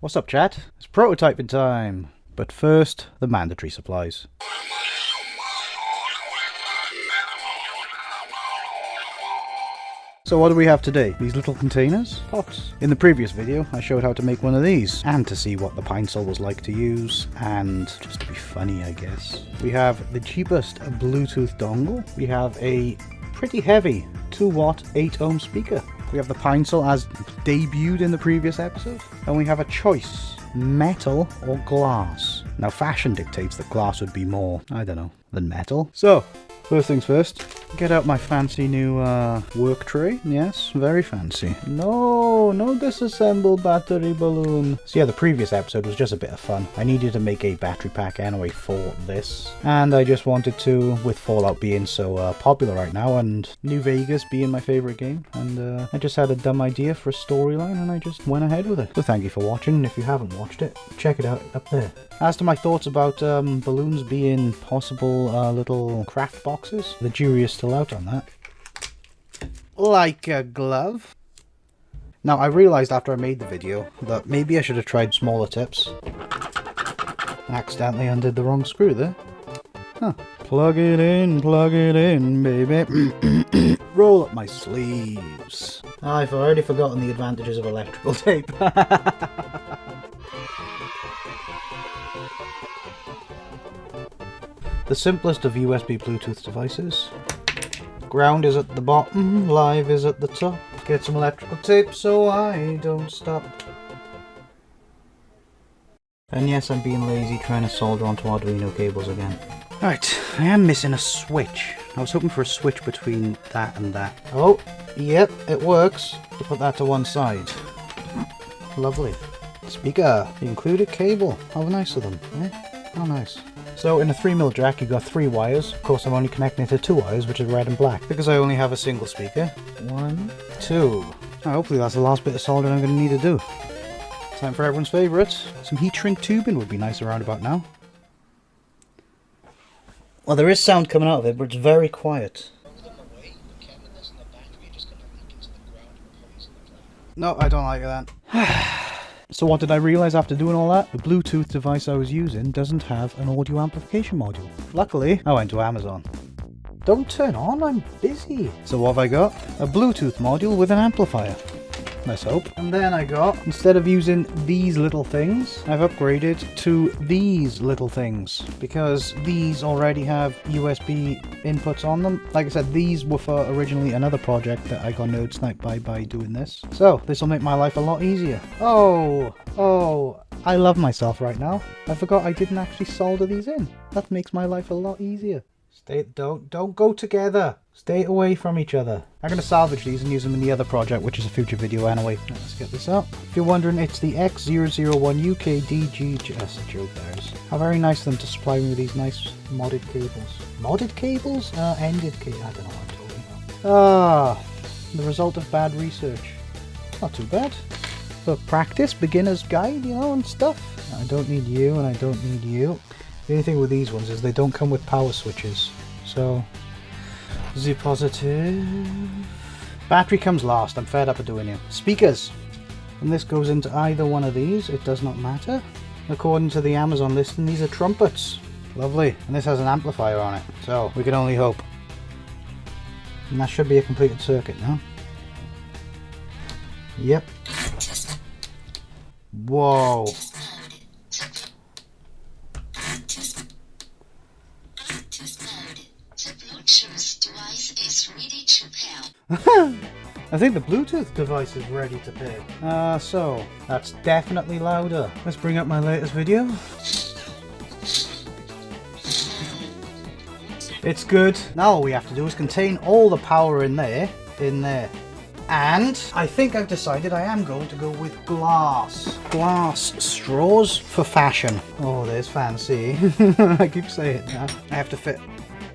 What's up, chat? It's prototyping time. But first, the mandatory supplies. So what do we have today? These little containers? Pots. In the previous video, I showed how to make one of these, and to see what the pine sol was like to use, and just to be funny, I guess. We have the cheapest Bluetooth dongle. We have a pretty heavy 2-watt 8-ohm speaker. We have the pine sol as debuted in the previous episode, and we have a choice: metal or glass. Now fashion dictates that glass would be more, I don't know, than metal. So, first things first, get out my fancy new work tray. Yes, very fancy. No disassembled battery balloon. So yeah, the previous episode was just a bit of fun. I needed to make a battery pack anyway for this, and I just wanted to, with Fallout being so popular right now and New Vegas being my favorite game, and I just had a dumb idea for a storyline and I just went ahead with it. So thank you for watching, and if you haven't watched it, check it out up there. As to my thoughts about balloons being possible little craft boxes, the jury is still out on that. Like a glove. Now I realised after I made the video that maybe I should have tried smaller tips. Accidentally undid the wrong screw there. Huh. Plug it in, baby. Roll up my sleeves. I've already forgotten the advantages of electrical tape. The simplest of USB Bluetooth devices. Ground is at the bottom, live is at the top. Get some electrical tape so I don't stop. And yes, I'm being lazy trying to solder onto Arduino cables again. Right, I am missing a switch. I was hoping for a switch between that and that. Oh, yep, it works. To put that to one side. Lovely. Speaker, the included cable. How nice of them, eh? How nice. So in a 3mm jack you've got 3 wires. Of course I'm only connecting it to 2 wires, which is red and black, because I only have a single speaker. 1, 2. Now, hopefully that's the last bit of soldering I'm going to need to do. Time for everyone's favourite. Some heat shrink tubing would be nice around about now. Well, there is sound coming out of it, but it's very quiet. No, I don't like that. So what did I realise after doing all that? The Bluetooth device I was using doesn't have an audio amplification module. Luckily, I went to Amazon. Don't turn on, I'm busy. So what have I got? A Bluetooth module with an amplifier. Let's hope. And then I got, instead of using these little things, I've upgraded to these little things, because these already have USB inputs on them. Like I said, these were for originally another project that I got nerd sniped by doing this. So this will make my life a lot easier. Oh, I love myself right now. I forgot I didn't actually solder these in. That makes my life a lot easier. Don't go together. Stay away from each other. I'm going to salvage these and use them in the other project, which is a future video anyway. Now, let's get this up. If you're wondering, it's the X001UKDG. That's a joke, there's. How very nice of them to supply me with these nice modded cables. Modded cables? Ended cables. I don't know what I'm talking about. The result of bad research. Not too bad. For practice, beginner's guide, you know, and stuff. I don't need you, and I don't need you. The only thing with these ones is they don't come with power switches, so Z positive. Battery comes last. I'm fed up of doing it. Speakers, and this goes into either one of these. It does not matter. According to the Amazon listing, these are trumpets. Lovely, and this has an amplifier on it, so we can only hope. And that should be a completed circuit now. Yep. Whoa. I think the Bluetooth device is ready to pair. So that's definitely louder. Let's bring up my latest video. It's good. Now all we have to do is contain all the power in there. And I think I've decided I am going to go with glass. Glass straws for fashion. Oh, there's fancy. I keep saying it now. I have to fit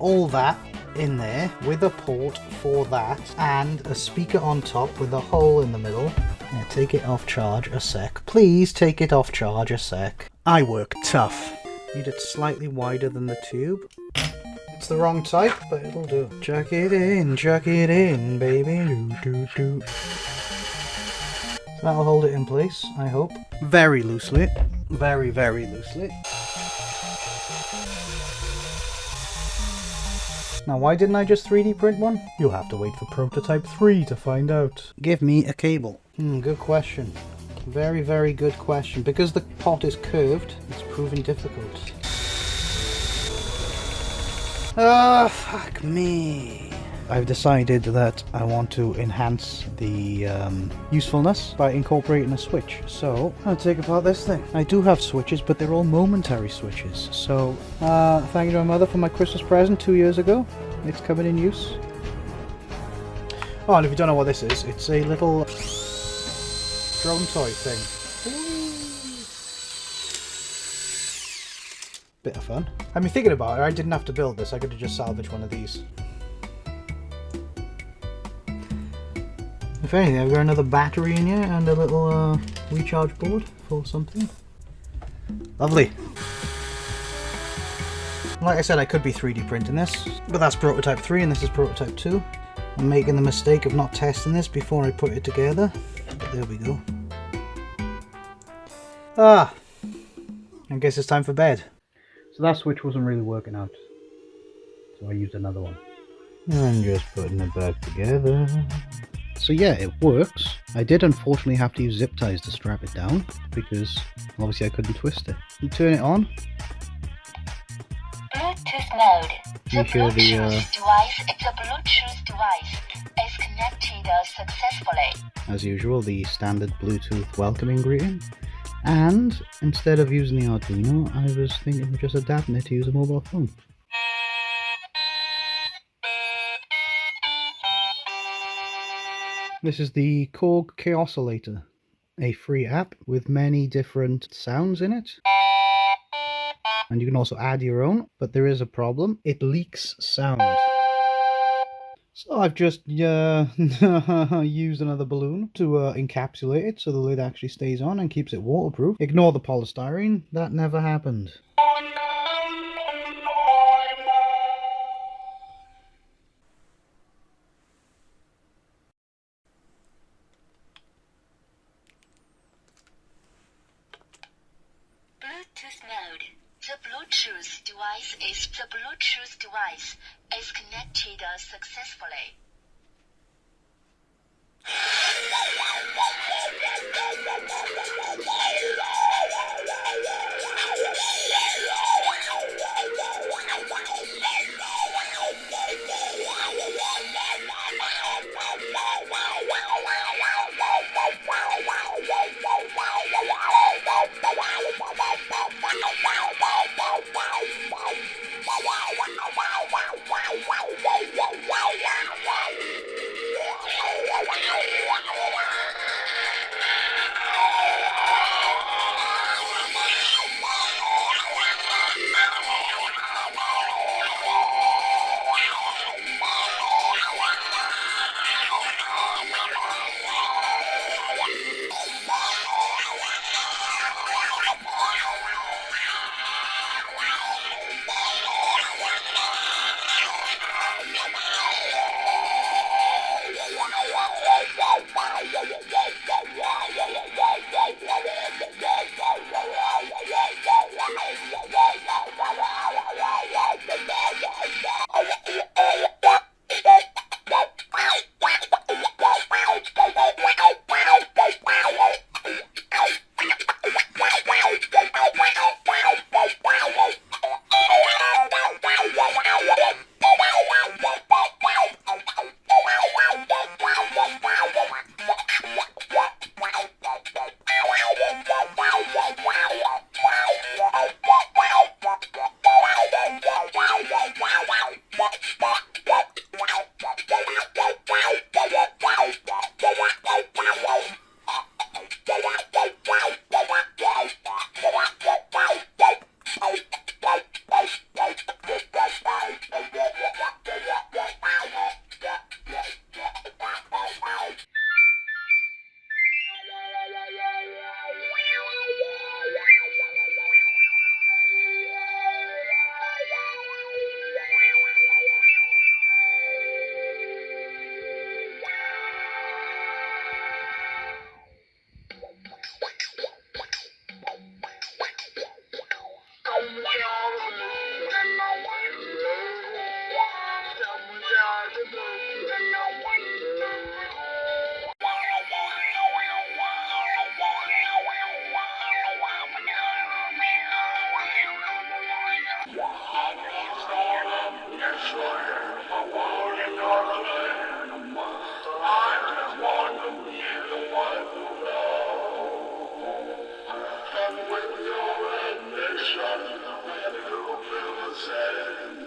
all that in there with a port for that and a speaker on top with a hole in the middle. Yeah, take it off charge a sec. Please take it off charge a sec. I work tough. Need it slightly wider than the tube. It's the wrong type, but it'll do. Chuck it in, baby. Do, do, do. That'll hold it in place, I hope. Very loosely. Very, very loosely. Now, why didn't I just 3D print one? You'll have to wait for prototype 3 to find out. Give me a cable. Good question. Very, very good question. Because the pot is curved, it's proving difficult. Ah, fuck me. I've decided that I want to enhance the usefulness by incorporating a switch. So, I'll take apart this thing. I do have switches, but they're all momentary switches. So, thank you to my mother for my Christmas present 2 years ago. It's coming in use. Oh, and if you don't know what this is, it's a little drone toy thing. Bit of fun. I mean, thinking about it, I didn't have to build this. I could have just salvaged one of these. If anything, I've got another battery in here and a little recharge board for something. Lovely. Like I said, I could be 3D printing this, but that's prototype 3 and this is prototype 2. I'm making the mistake of not testing this before I put it together. But there we go. I guess it's time for bed. So that switch wasn't really working out, so I used another one. I'm just putting it back together. So yeah, it works. I did unfortunately have to use zip ties to strap it down, because obviously I couldn't twist it. You turn it on. Bluetooth mode. You hear the device, it's a Bluetooth device. It's connected successfully. As usual, the standard Bluetooth welcoming greeting. And instead of using the Arduino, I was thinking of just adapting it to use a mobile phone. This is the Korg Chaosillator, a free app with many different sounds in it. And you can also add your own, but there is a problem. It leaks sound. So I've just used another balloon to encapsulate it so the lid actually stays on and keeps it waterproof. Ignore the polystyrene, that never happened. Bluetooth mode. The Bluetooth device is the Bluetooth device is connected successfully. And with your admission, you feel the same.